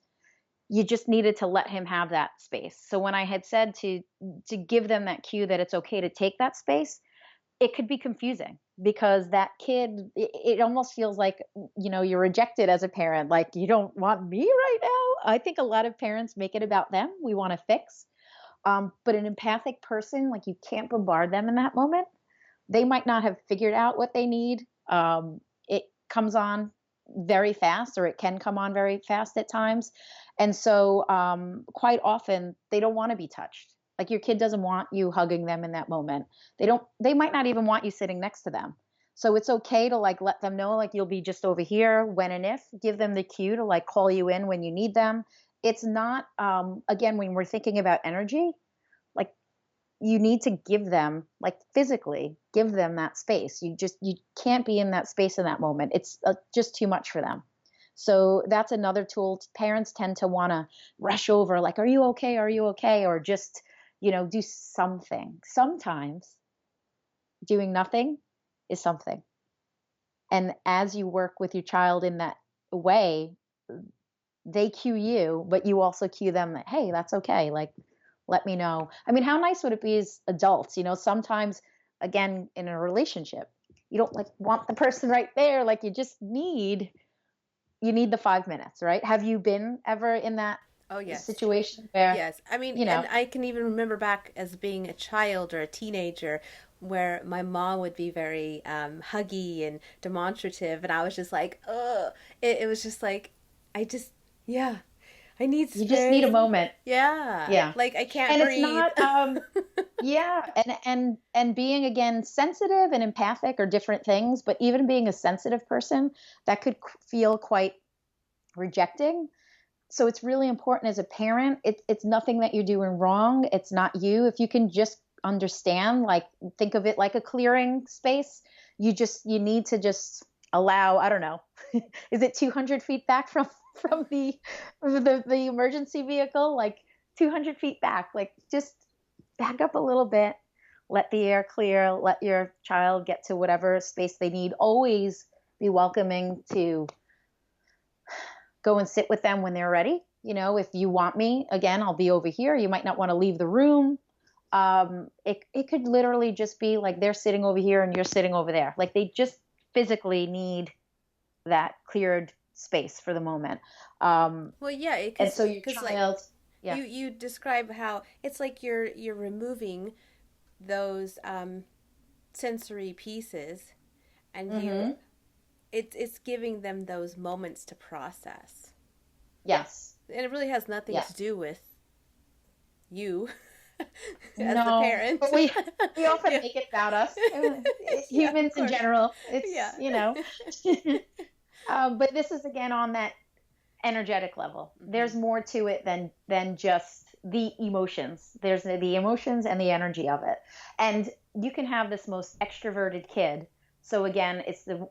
Speaker 2: you just needed to let him have that space. So when I had said to give them that cue that it's okay to take that space, it could be confusing because that kid, it almost feels like, you're rejected as a parent. Like, you don't want me right now. I think a lot of parents make it about them. We want to fix. But an empathic person, like you can't bombard them in that moment. They might not have figured out what they need. It comes on very fast, or it can come on very fast at times. And so quite often they don't want to be touched. Like your kid doesn't want you hugging them in that moment. They might not even want you sitting next to them. So it's okay to like let them know like you'll be just over here when and if, give them the cue to like call you in when you need them. It's not again, when we're thinking about energy, like you need to give them, like physically give them that space. You can't be in that space in that moment. It's just too much for them. So that's another tool. Parents tend to want to rush over like, are you okay? Are you okay? Or just, do something. Sometimes doing nothing is something. And as you work with your child in that way, they cue you, but you also cue them that, hey, that's okay. Like, let me know. I mean, how nice would it be as adults? Sometimes, again, in a relationship, you don't like want the person right there. Like you need the 5 minutes, right? Have you been ever in that
Speaker 1: Oh, yes.
Speaker 2: situation where,
Speaker 1: Yes. I mean, and I can even remember back as being a child or a teenager where my mom would be very huggy and demonstrative. And I was just like, ugh. It was just like, yeah, I need
Speaker 2: you just need a
Speaker 1: space.
Speaker 2: moment.
Speaker 1: Yeah.
Speaker 2: Yeah.
Speaker 1: Like I can't
Speaker 2: And it's
Speaker 1: breathe.
Speaker 2: not, yeah. And being again, sensitive and empathic are different things, but even being a sensitive person, that could feel quite rejecting. So it's really important as a parent. It's nothing that you're doing wrong. It's not you. If you can just understand, like think of it like a clearing space, you need to just allow, I don't know, is it 200 feet back from the emergency vehicle? Like 200 feet back, like just back up a little bit, let the air clear, let your child get to whatever space they need. Always be welcoming to go and sit with them when they're ready. If you want me, again, I'll be over here. You might not want to leave the room. It could literally just be like they're sitting over here and you're sitting over there. Like they just physically need that cleared space for the moment.
Speaker 1: Well, yeah,
Speaker 2: And so
Speaker 1: because
Speaker 2: your
Speaker 1: like
Speaker 2: child, yeah.
Speaker 1: you describe how it's like you're removing those sensory pieces, and
Speaker 2: Mm-hmm.
Speaker 1: it's giving them those moments to process.
Speaker 2: Yes.
Speaker 1: And it really has nothing to
Speaker 2: Yes.
Speaker 1: do with you as the
Speaker 2: No,
Speaker 1: parent.
Speaker 2: but we often
Speaker 1: Yeah.
Speaker 2: make it about us,
Speaker 1: Yeah, of
Speaker 2: humans in
Speaker 1: course.
Speaker 2: general. It's,
Speaker 1: Yeah.
Speaker 2: but this is again on that energetic level.
Speaker 1: Hmm.
Speaker 2: There's more to it than just the emotions. There's the emotions and the energy of it. And you can have this most extroverted kid. So again,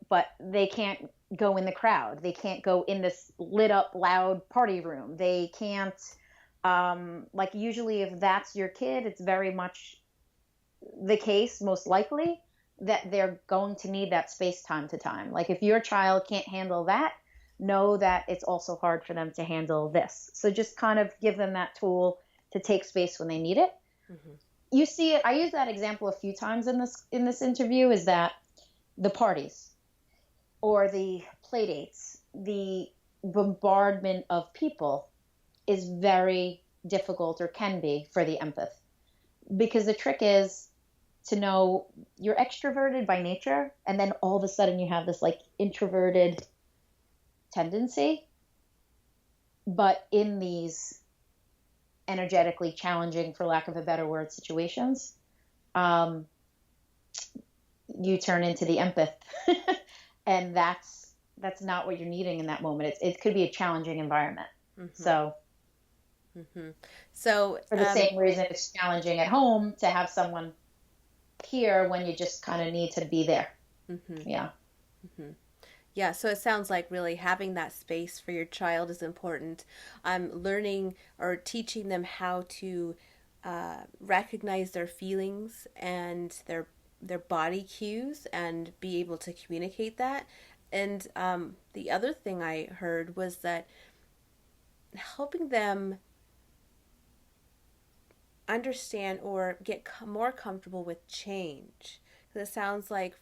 Speaker 2: but they can't go in the crowd. They can't go in this lit up loud party room. They can't like usually if that's your kid, it's very much the case most likely that they're going to need that space time to time. Like if your child can't handle that, know that it's also hard for them to handle this. So just kind of give them that tool to take space when they need it.
Speaker 1: Hmm.
Speaker 2: You see it, I use that example a few times in this interview, is that the parties or the play dates, the bombardment of people is very difficult, or can be, for the empath, because the trick is to know you're extroverted by nature, and then all of a sudden you have this like introverted tendency, but in these energetically challenging, for lack of a better word, situations, um, you turn into the empath, and that's not what you're needing in that moment. It could be a challenging environment.
Speaker 1: Hmm.
Speaker 2: So
Speaker 1: Hmm. So,
Speaker 2: for the same reason it's challenging at home to have someone here when you just kind of need to be there.
Speaker 1: hmm.
Speaker 2: Yeah.
Speaker 1: Hmm. Yeah, so it sounds like really having that space for your child is important. Learning or teaching them how to recognize their feelings and their body cues and be able to communicate that. And the other thing I heard was that helping them understand or get more comfortable with change. Because it sounds like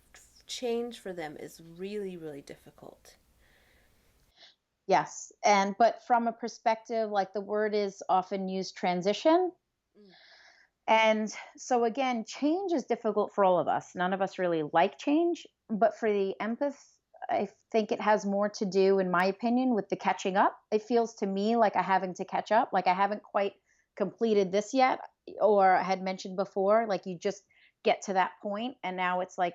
Speaker 1: change for them is really, really difficult.
Speaker 2: Yes. But from a perspective, like the word is often used, transition. And so again, change is difficult for all of us. None of us really like change, but for the empath, I think it has more to do, in my opinion, with the catching up. It feels to me like I having to catch up, like I haven't quite completed this yet, or I had mentioned before, like you just get to that point and now it's like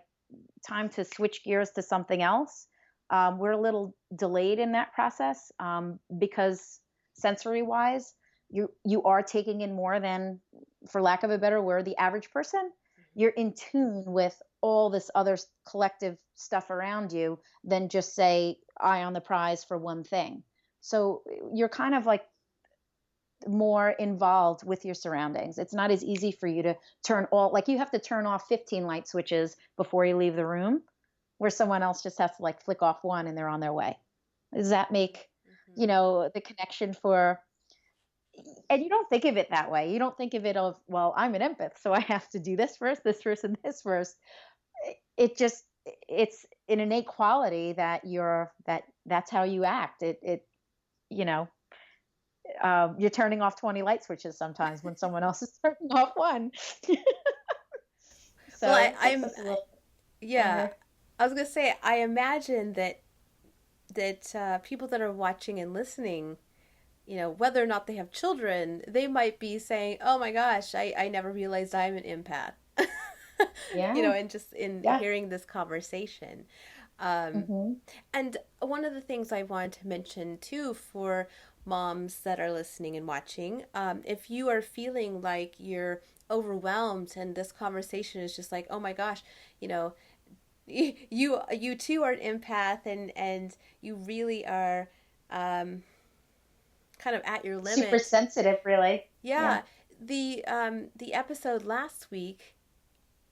Speaker 2: time to switch gears to something else. We're a little delayed in that process because sensory wise, you are taking in more than, for lack of a better word, the average person. You're in tune with all this other collective stuff around you than just say eye on the prize for one thing. So you're kind of like more involved with your surroundings. It's not as easy for you to like you have to turn off 15 light switches before you leave the room, where someone else just has to like flick off one and they're on their way. Does that make,
Speaker 1: Mm-hmm.
Speaker 2: the connection for, and you don't think of it that way. You don't think of it of, well, I'm an empath, so I have to do this first, and this first. It just, it's an innate quality that that's how you act. You know, you're turning off 20 light switches sometimes when someone else is turning off one.
Speaker 1: Well,
Speaker 2: So takes us a little
Speaker 1: yeah,
Speaker 2: longer.
Speaker 1: I was gonna say, I imagine that people that are watching and listening, whether or not they have children, they might be saying, "Oh my gosh, I never realized I'm an empath."
Speaker 2: Yeah.
Speaker 1: And just in
Speaker 2: Yeah.
Speaker 1: hearing this conversation. Um,
Speaker 2: Hmm.
Speaker 1: and one of the things I wanted to mention too for moms that are listening and watching, if you are feeling like you're overwhelmed and this conversation is just like, oh my gosh, you know, you too are an empath and you really are um, kind of at your
Speaker 2: Super
Speaker 1: limit.
Speaker 2: sensitive, really. Yeah.
Speaker 1: Yeah, the episode last week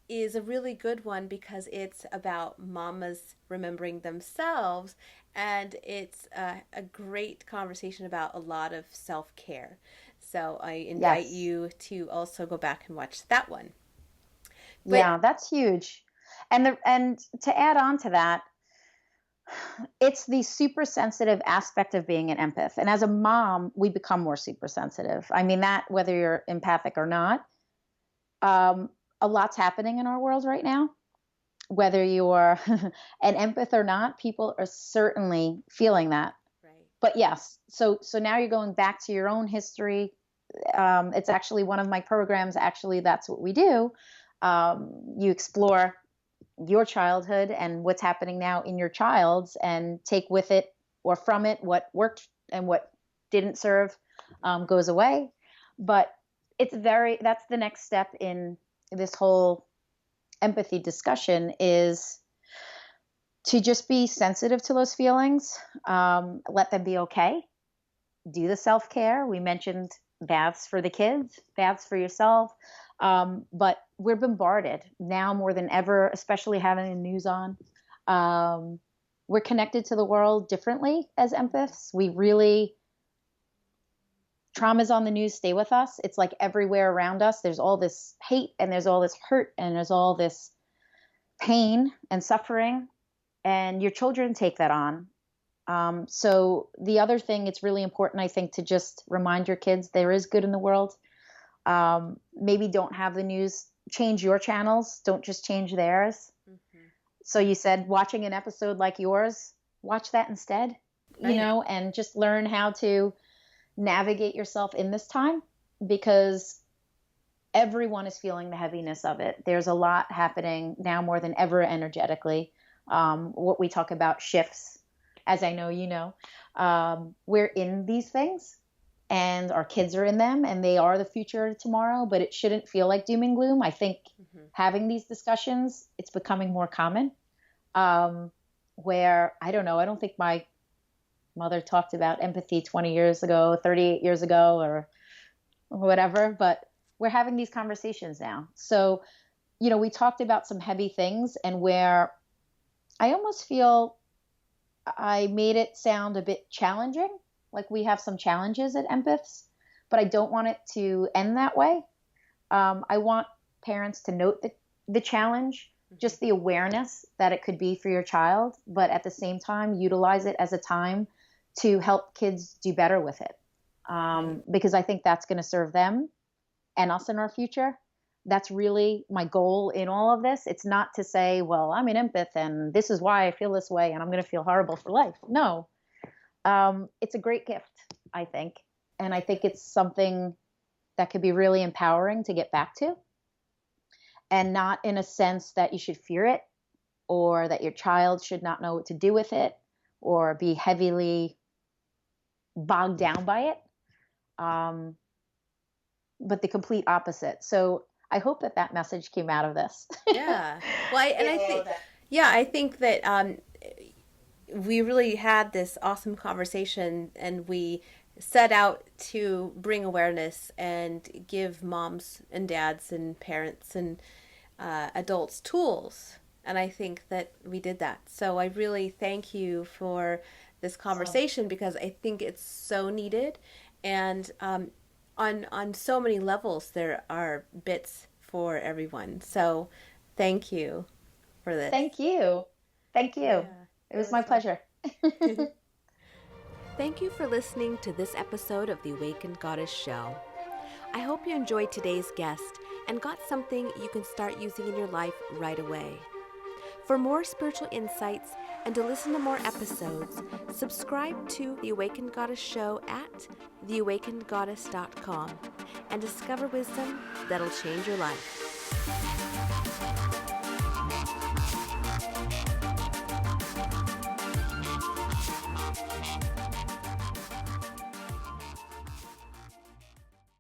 Speaker 1: is a really good one because it's about mamas remembering themselves, and it's a great conversation about a lot of self-care. So I invite
Speaker 2: Yes.
Speaker 1: you to also go back and watch that one. But
Speaker 2: Yeah, that's huge. And to add on to that, it's the super sensitive aspect of being an empath. And as a mom, we become more super sensitive. I mean that whether you're empathic or not. A lot's happening in our world right now. Whether you're an empath or not, people are certainly feeling that.
Speaker 1: right.
Speaker 2: But yes, so now you're going back to your own history. It's actually one of my programs. Actually, that's what we do. You explore your childhood and what's happening now in your child's, and take with it or from it what worked and what didn't serve, goes away. But that's the next step in this whole empathy discussion, is to just be sensitive to those feelings, let them be okay, do the self-care. We mentioned baths for the kids, baths for yourself. But we're bombarded now more than ever, especially having the news on. We're connected to the world differently as empaths. Traumas on the news stay with us. It's like everywhere around us. There's all this hate and there's all this hurt and there's all this pain and suffering, and your children take that on. So the other thing, it's really important, I think, to just remind your kids there is good in the world. Maybe don't have the news, change your channels. Don't just change theirs. Mm-hmm. So you said watching an episode like yours, watch that instead, right. And just learn how to navigate yourself in this time, because everyone is feeling the heaviness of it. There's a lot happening now more than ever energetically. What we talk about shifts, as I know you know. We're in these things and our kids are in them and they are the future of tomorrow, but it shouldn't feel like doom and gloom. I think having these discussions, it's becoming more common, where, I don't know, I don't think my mother talked about empathy 20 years ago, 38 years ago, or whatever, but we're having these conversations now. So, we talked about some heavy things, and where I almost feel I made it sound a bit challenging, like we have some challenges at Empaths, but I don't want it to end that way. I want parents to note the challenge, just the awareness that it could be for your child, but at the same time, utilize it as a time to help kids do better with it. Because I think that's going to serve them and us in our future. That's really my goal in all of this. It's not to say, well, I'm an empath and this is why I feel this way and I'm going to feel horrible for life. No, it's a great gift, I think. And I think it's something that could be really empowering to get back to, and not in a sense that you should fear it or that your child should not know what to do with it or be heavily bogged down by it. But the complete opposite. So I hope that message came out of this.
Speaker 1: Yeah. Well, I think that we really had this awesome conversation, and we set out to bring awareness and give moms and dads and parents and adults tools. And I think that we did that. So I really thank you for this conversation, because I think it's so needed. And on so many levels, there are bits for everyone. So thank you for this.
Speaker 2: Thank you. Yeah, it was my pleasure.
Speaker 1: Thank you for listening to this episode of the Awakened Goddess Show. I hope you enjoyed today's guest and got something you can start using in your life right away. For more spiritual insights and to listen to more episodes, subscribe to The Awakened Goddess Show at theawakenedgoddess.com and discover wisdom that'll change your life.